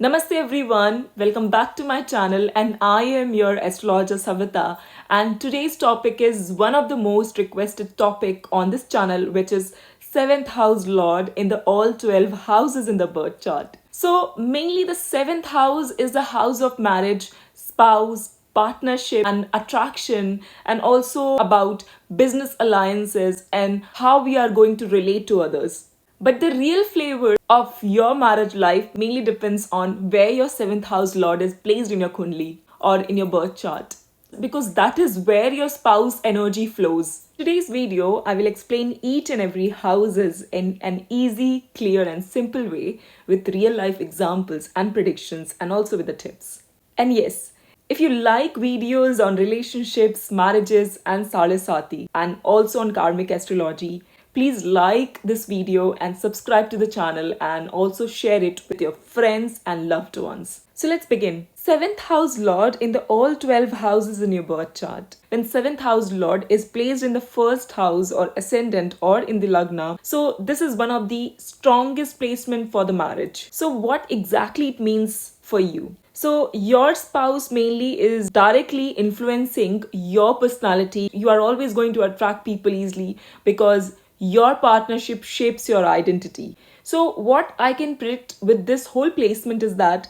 Namaste everyone, welcome back to my channel and I am your astrologer Savita, and today's topic is one of the most requested topic on this channel, which is 7th house lord in the all 12 houses in the birth chart. So mainly the 7th house is the house of marriage, spouse, partnership and attraction, and also about business alliances and how we are going to relate to others. But the real flavor of your marriage life mainly depends on where your 7th house lord is placed in your kundli or in your birth chart, because that is where your spouse energy flows. Today's video, I will explain each and every houses in an easy, clear and simple way with real life examples and predictions and also with the tips. And yes, if you like videos on relationships, marriages and Sati and also on Karmic astrology, please like this video and subscribe to the channel and also share it with your friends and loved ones. So let's begin. 7th house lord in the all 12 houses in your birth chart. When 7th house lord is placed in the first house or ascendant or in the lagna, so this is one of the strongest placement for the marriage. So what exactly it means for you? So your spouse mainly is directly influencing your personality. You are always going to attract people easily because your partnership shapes your identity. So what I can predict with this whole placement is that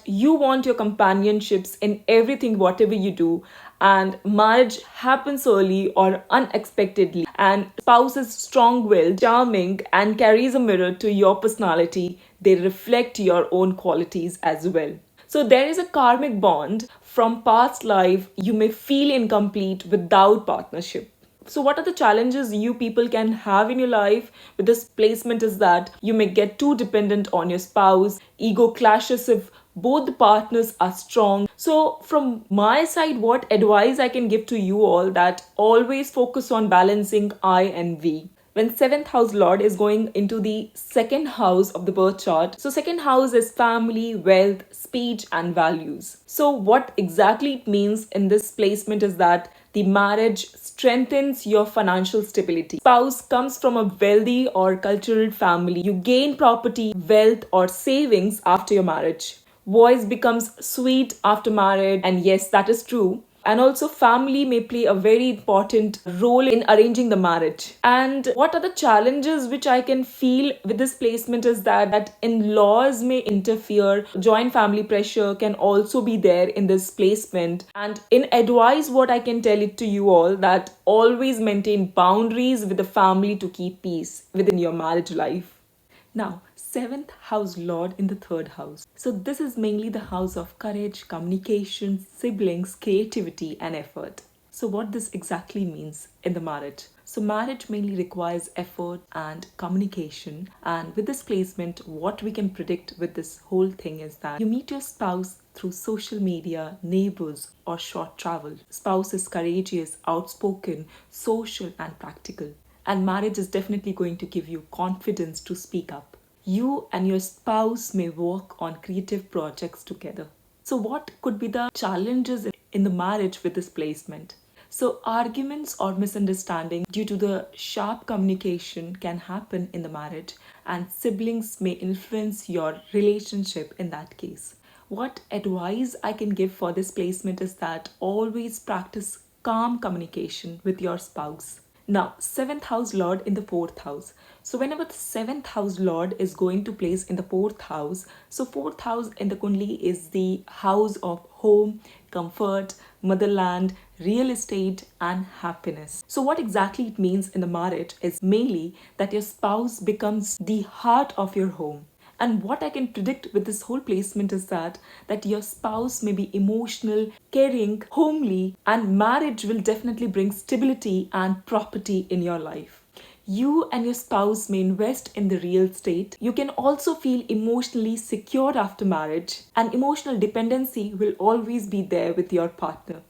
you want your companionships in everything whatever you do, and marriage happens early or unexpectedly, and spouse is strong-willed, charming and carries a mirror to your personality. They reflect your own qualities as well. So there is a karmic bond from past life. You may feel incomplete without partnership. So what are the challenges you people can have in your life with this placement is that you may get too dependent on your spouse, ego clashes if both the partners are strong. So from my side, what advice I can give to you all, that always focus on balancing I and we. When 7th house lord is going into the second house of the birth chart, so second house is family, wealth, speech and values. So what exactly it means in this placement is that the marriage strengthens your financial stability. Spouse comes from a wealthy or cultural family. You gain property, wealth or savings after your marriage. Voice becomes sweet after marriage, and yes, that is true. And also family may play a very important role in arranging the marriage. And what are the challenges which I can feel with this placement is that in-laws may interfere, joint family pressure can also be there in this placement. And in advice, what I can tell it to you all, that always maintain boundaries with the family to keep peace within your marriage life. Now, 7th house lord in the 3rd house. So this is mainly the house of courage, communication, siblings, creativity and effort. So what this exactly means in the marriage? So marriage mainly requires effort and communication, and with this placement what we can predict with this whole thing is that you meet your spouse through social media, neighbors or short travel. Spouse is courageous, outspoken, social and practical. And marriage is definitely going to give you confidence to speak up. You and your spouse may work on creative projects together. So what could be the challenges in the marriage with this placement? So arguments or misunderstanding due to the sharp communication can happen in the marriage, and siblings may influence your relationship in that case. What advice I can give for this placement is that always practice calm communication with your spouse. Now, 7th house lord in the 4th house. So whenever the 7th house lord is going to place in the 4th house, so 4th house in the kundli is the house of home, comfort, motherland, real estate and happiness. So what exactly it means in the marriage is mainly that your spouse becomes the heart of your home. And what I can predict with this whole placement is that your spouse may be emotional, caring, homely, and marriage will definitely bring stability and property in your life. You and your spouse may invest in the real estate. You can also feel emotionally secure after marriage, and emotional dependency will always be there with your partner.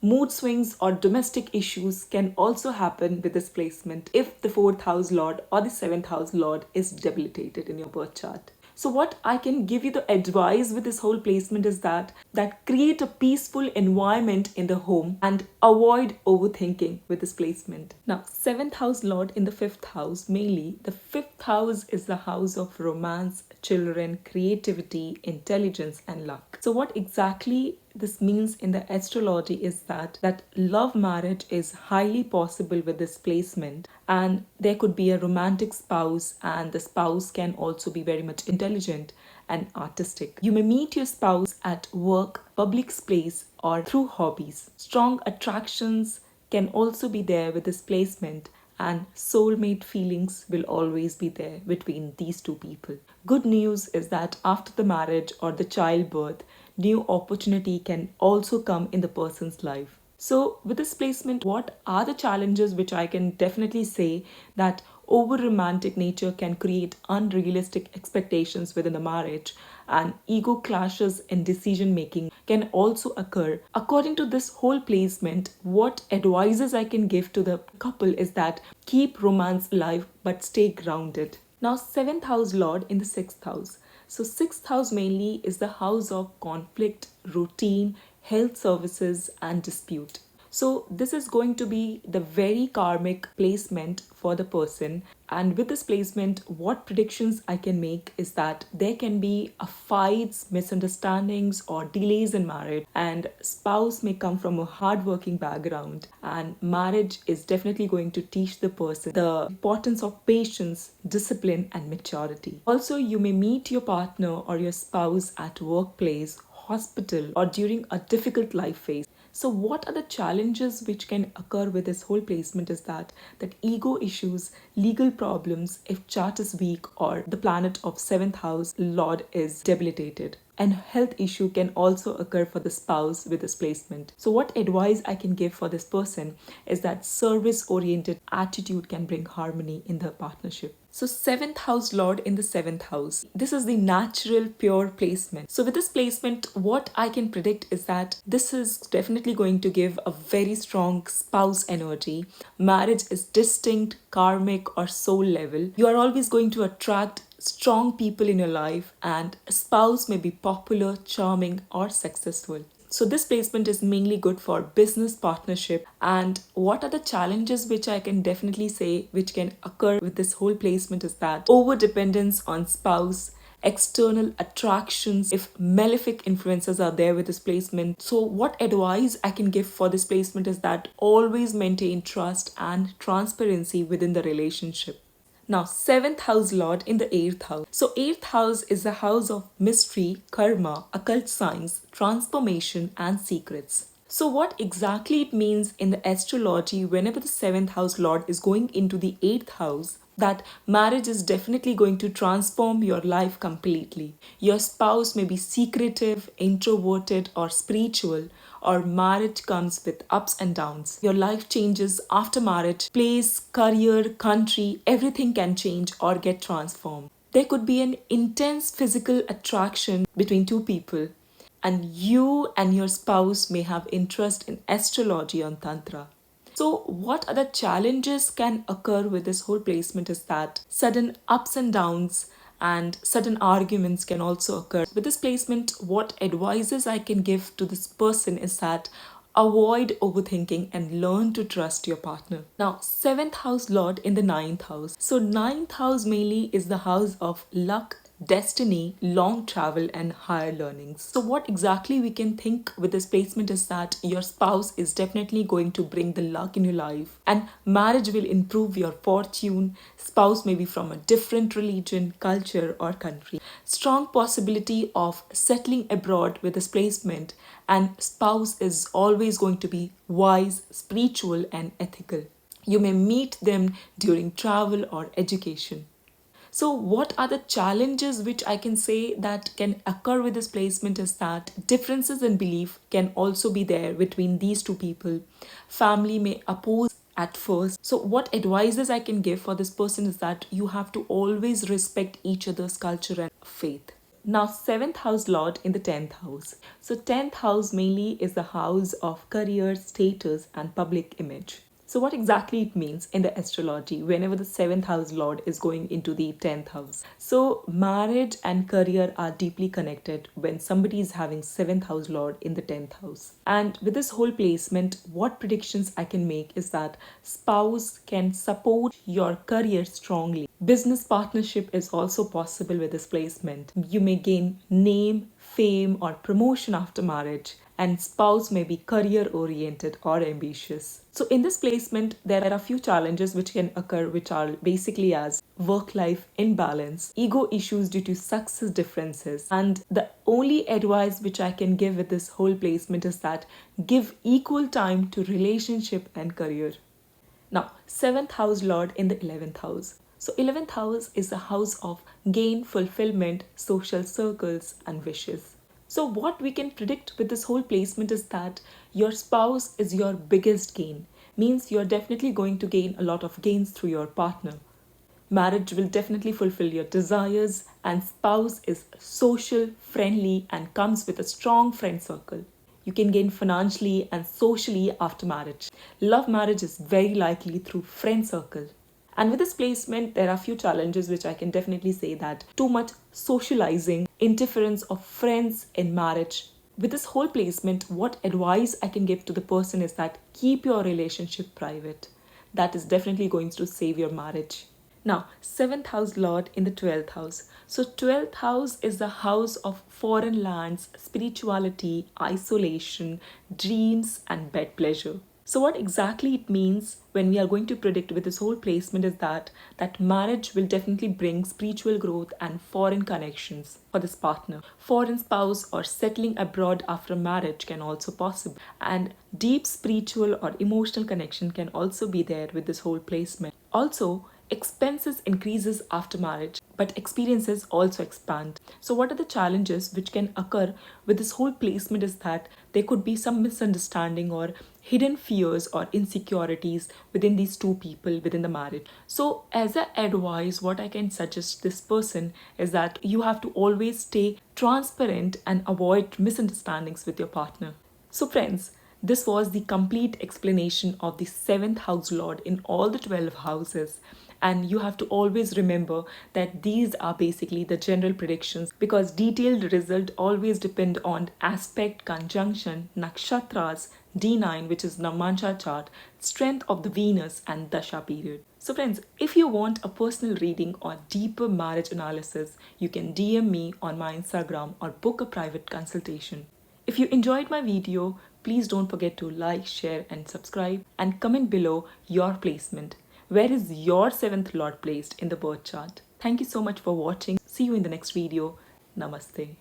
Mood swings or domestic issues can also happen with this placement if the 4th house lord or the 7th house lord is debilitated in your birth chart. So what I can give you the advice with this whole placement is that that create a peaceful environment in the home and avoid overthinking with this placement. Now, seventh house lord in the fifth house, mainly the fifth house is the house of romance, children, creativity, intelligence, and luck. So, what exactly this means in the astrology is that love marriage is highly possible with this placement, and there could be a romantic spouse, and the spouse can also be very much intelligent and artistic. You may meet your spouse at work, public place, or through hobbies. Strong attractions can also be there with this placement, and soulmate feelings will always be there between these two people. Good news is that after the marriage or the childbirth, new opportunity can also come in the person's life. So, with this placement, what are the challenges which I can definitely say that over romantic nature can create unrealistic expectations within the marriage, and ego clashes in decision making can also occur. According to this whole placement, what advices I can give to the couple is that keep romance alive but stay grounded. Now, seventh house lord in the sixth house. So, sixth house mainly is the house of conflict, routine, health services, and dispute. So, this is going to be the very karmic placement for the person. And with this placement, what predictions I can make is that there can be a fights, misunderstandings, or delays in marriage, and spouse may come from a hardworking background. And marriage is definitely going to teach the person the importance of patience, discipline, and maturity. Also, you may meet your partner or your spouse at workplace, hospital, or during a difficult life phase. So, what are the challenges which can occur with this whole placement is that ego issues, legal problems if chart is weak or the planet of seventh house lord is debilitated. And health issue can also occur for the spouse with this placement. So, what advice I can give for this person is that service oriented attitude can bring harmony in the partnership. So, seventh house lord in the seventh house. This is the natural pure placement. So, with this placement, what I can predict is that this is definitely going to give a very strong spouse energy. Marriage is distinct, karmic, or soul level. You are always going to attract strong people in your life, and a spouse may be popular, charming, or successful. So this placement is mainly good for business partnership. And what are the challenges which I can definitely say which can occur with this whole placement is that over dependence on spouse, external attractions, if malefic influences are there with this placement. So what advice I can give for this placement is that always maintain trust and transparency within the relationship. Now, seventh house lord in the eighth house. So, eighth house is the house of mystery, karma, occult science, transformation, and secrets. So, what exactly it means in the astrology whenever the seventh house lord is going into the eighth house? That marriage is definitely going to transform your life completely. Your spouse may be secretive, introverted, or spiritual, or marriage comes with ups and downs. Your life changes after marriage, place, career, country, everything can change or get transformed. There could be an intense physical attraction between two people, and you and your spouse may have interest in astrology or tantra. So, what other challenges can occur with this whole placement is that sudden ups and downs and sudden arguments can also occur. With this placement, what advices I can give to this person is that avoid overthinking and learn to trust your partner. Now, seventh house lord in the ninth house. So, ninth house mainly is the house of luck, destiny, long travel, and higher learnings. So, what exactly we can think with this placement is that your spouse is definitely going to bring the luck in your life, and marriage will improve your fortune. Spouse may be from a different religion, culture, or country. Strong possibility of settling abroad with this placement, and spouse is always going to be wise, spiritual, and ethical. You may meet them during travel or education. So, what are the challenges which I can say that can occur with this placement is that differences in belief can also be there between these two people. Family may oppose at first. So, what advices I can give for this person is that you have to always respect each other's culture and faith. Now, seventh house lord in the 10th house. So, 10th house mainly is the house of career, status, and public image. So, what exactly it means in the astrology whenever the seventh house lord is going into the 10th house? So, marriage and career are deeply connected when somebody is having seventh house lord in the 10th house. And with this whole placement, what predictions I can make is that spouse can support your career strongly. Business partnership is also possible with this placement. You may gain name, fame, or promotion after marriage, and spouse may be career oriented or ambitious. So in this placement there are a few challenges which can occur, which are basically as work life imbalance, ego issues due to success differences, and the only advice which I can give with this whole placement is that give equal time to relationship and career. Now, seventh house lord in the 11th house. So, 11th house is the house of gain, fulfillment, social circles, and wishes. So, what we can predict with this whole placement is that your spouse is your biggest gain, means you're definitely going to gain a lot of gains through your partner. Marriage will definitely fulfill your desires, and spouse is social, friendly, and comes with a strong friend circle. You can gain financially and socially after marriage. Love marriage is very likely through friend circle. And with this placement, there are few challenges which I can definitely say that too much socializing, interference of friends in marriage. With this whole placement, what advice I can give to the person is that keep your relationship private. That is definitely going to save your marriage. Now, seventh house lord in the 12th house. So, 12th house is the house of foreign lands, spirituality, isolation, dreams, and bed pleasure. So, what exactly it means when we are going to predict with this whole placement is that marriage will definitely bring spiritual growth and foreign connections for this partner. Foreign spouse or settling abroad after marriage can also possible, and deep spiritual or emotional connection can also be there with this whole placement. Also, expenses increases after marriage, but experiences also expand. So what are the challenges which can occur with this whole placement is that there could be some misunderstanding or hidden fears or insecurities within these two people within the marriage. So as a advice, what I can suggest this person is that you have to always stay transparent and avoid misunderstandings with your partner. So friends, this was the complete explanation of the seventh house lord in all the 12 houses. And you have to always remember that these are basically the general predictions, because detailed result always depend on aspect, conjunction, nakshatras, D9, which is Namansha chart, strength of the Venus, and Dasha period. So friends, if you want a personal reading or deeper marriage analysis, you can DM me on my Instagram or book a private consultation. If you enjoyed my video, please don't forget to like, share, and subscribe, and comment below your placement. Where is your seventh lord placed in the birth chart? Thank you so much for watching. See you in the next video. Namaste.